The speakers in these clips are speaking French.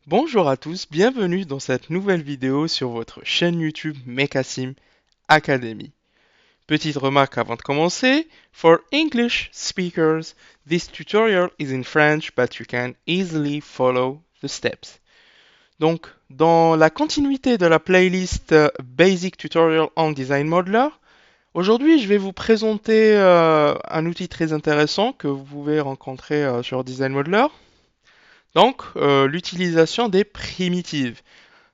Bonjour à tous, bienvenue dans cette nouvelle vidéo sur votre chaîne YouTube Mekasim Academy. Petite remarque avant de commencer, for English speakers, this tutorial is in French but you can easily follow the steps. Donc, dans la continuité de la playlist Basic Tutorial on Design Modeler, aujourd'hui je vais vous présenter un outil très intéressant que vous pouvez rencontrer sur Design Modeler. Donc, l'utilisation des primitives.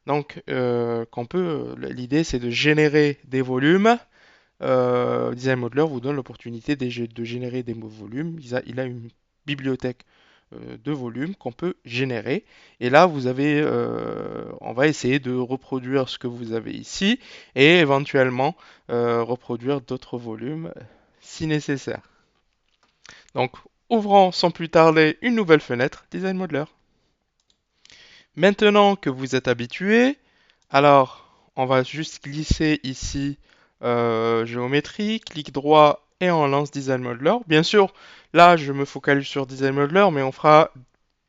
Donc, l'idée c'est de générer des volumes. Design Modeler vous donne l'opportunité de générer des volumes. Il a une bibliothèque de volumes qu'on peut générer. Et là, on va essayer de reproduire ce que vous avez ici et éventuellement reproduire d'autres volumes si nécessaire. Donc, ouvrons sans plus tarder une nouvelle fenêtre Design Modeler. Maintenant que vous êtes habitué, alors on va juste glisser ici géométrie, clic droit et on lance Design Modeler. Bien sûr, là je me focalise sur Design Modeler, mais on fera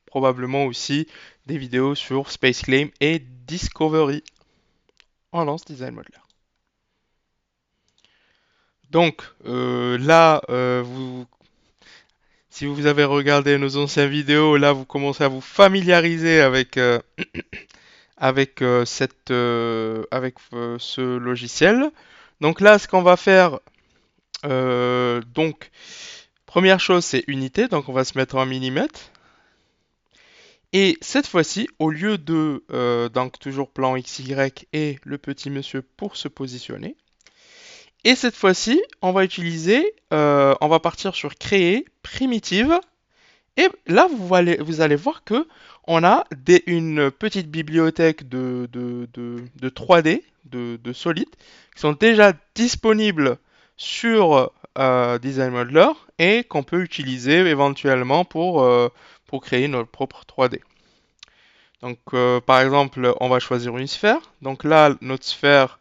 probablement aussi des vidéos sur Space Claim et Discovery. On lance Design Modeler. Donc là, si vous avez regardé nos anciennes vidéos, là vous commencez à vous familiariser avec ce logiciel. Donc là, ce qu'on va faire, donc première chose, c'est unité, donc on va se mettre en millimètres. Et cette fois-ci, au lieu de donc toujours plan XY et le petit monsieur pour se positionner. Et cette fois-ci, on va partir sur créer primitive. Et là, vous allez voir que on a une petite bibliothèque de 3D, de solides, qui sont déjà disponibles sur Design Modeler et qu'on peut utiliser éventuellement pour créer notre propre 3D. Donc, par exemple, on va choisir une sphère. Donc là, notre sphère,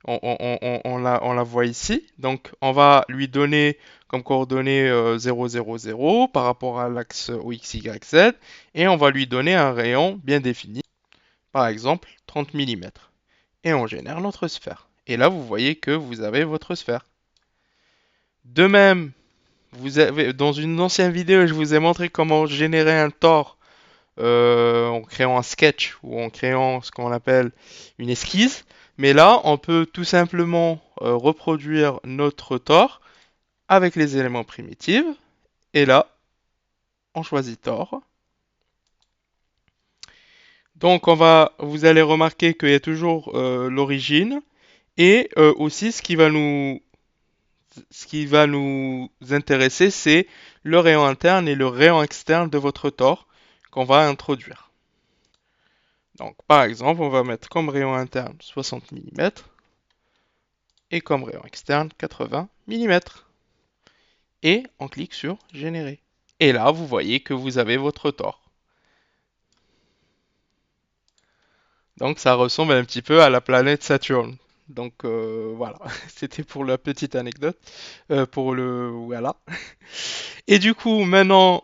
on la voit ici. Donc, on va lui donner comme coordonnée 0, 0, 0 par rapport à l'axe X, Y, Z. Et on va lui donner un rayon bien défini, par exemple 30 mm. Et on génère notre sphère. Et là, vous voyez que vous avez votre sphère. De même, dans une ancienne vidéo, je vous ai montré comment générer un tore en créant un sketch ou en créant ce qu'on appelle une esquisse. Mais là, on peut tout simplement reproduire notre tore avec les éléments primitifs. Et là, on choisit tore. Donc, vous allez remarquer qu'il y a toujours l'origine et aussi ce qui va nous intéresser, c'est le rayon interne et le rayon externe de votre tore qu'on va introduire. Donc, par exemple, on va mettre comme rayon interne 60 mm et comme rayon externe 80 mm. Et on clique sur générer. Et là, vous voyez que vous avez votre tore. Donc, ça ressemble un petit peu à la planète Saturne. Donc, voilà, c'était pour la petite anecdote. Voilà. Et du coup, maintenant,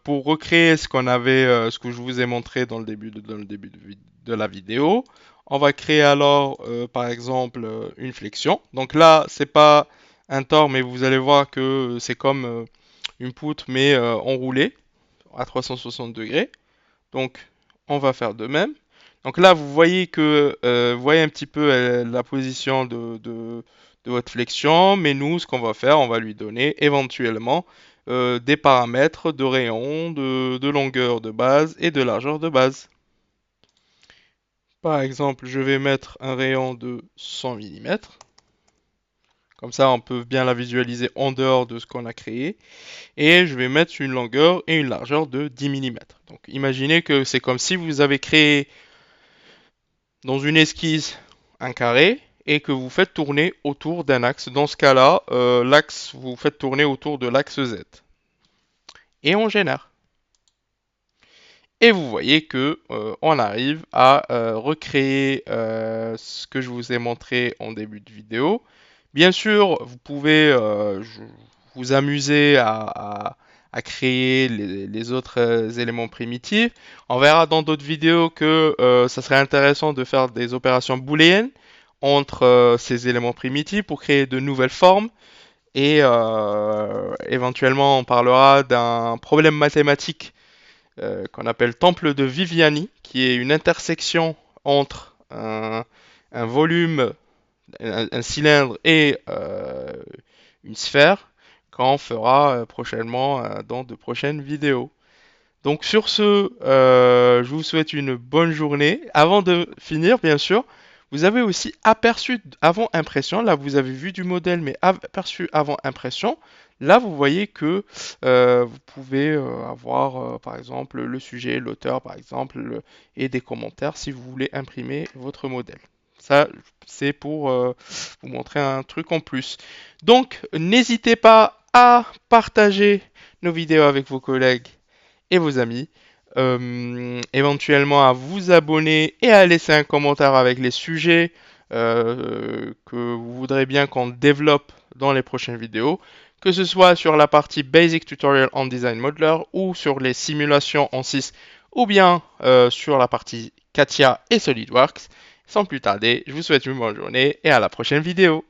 pour recréer ce que je vous ai montré dans le début de la vidéo, on va créer alors, par exemple, une flexion. Donc là, c'est pas un tore, mais vous allez voir que c'est comme une poutre, mais enroulée à 360 degrés. Donc, on va faire de même. Donc là, vous voyez un petit peu la position de votre flexion, mais nous, ce qu'on va faire, on va lui donner éventuellement des paramètres de rayon, de longueur de base et de largeur de base. Par exemple, je vais mettre un rayon de 100 mm. Comme ça, on peut bien la visualiser en dehors de ce qu'on a créé. Et je vais mettre une longueur et une largeur de 10 mm. Donc imaginez que c'est comme si vous avez créé dans une esquisse un carré et que vous faites tourner autour d'un axe. Dans ce cas-là, vous faites tourner autour de l'axe Z. Et on génère. Et vous voyez que on arrive à recréer ce que je vous ai montré en début de vidéo. Bien sûr, vous pouvez vous amuser à créer les autres éléments primitifs. On verra dans d'autres vidéos que ça serait intéressant de faire des opérations booléennes entre ces éléments primitifs pour créer de nouvelles formes. Et éventuellement, on parlera d'un problème mathématique qu'on appelle temple de Viviani, qui est une intersection entre un volume, un cylindre et une sphère, qu'on fera prochainement dans de prochaines vidéos. Donc sur ce, je vous souhaite une bonne journée. Avant de finir, bien sûr, vous avez aussi aperçu avant impression. Là, vous avez vu du modèle, mais aperçu avant impression. Là, vous voyez que vous pouvez avoir, par exemple, le sujet, l'auteur, par exemple, et des commentaires si vous voulez imprimer votre modèle. Ça, c'est pour vous montrer un truc en plus. Donc, n'hésitez pas à partager nos vidéos avec vos collègues et vos amis. Éventuellement à vous abonner et à laisser un commentaire avec les sujets que vous voudrez bien qu'on développe dans les prochaines vidéos, que ce soit sur la partie Basic Tutorial on Design Modeler ou sur les simulations en 6 ou bien sur la partie CATIA et SolidWorks. Sans plus tarder, je vous souhaite une bonne journée et à la prochaine vidéo.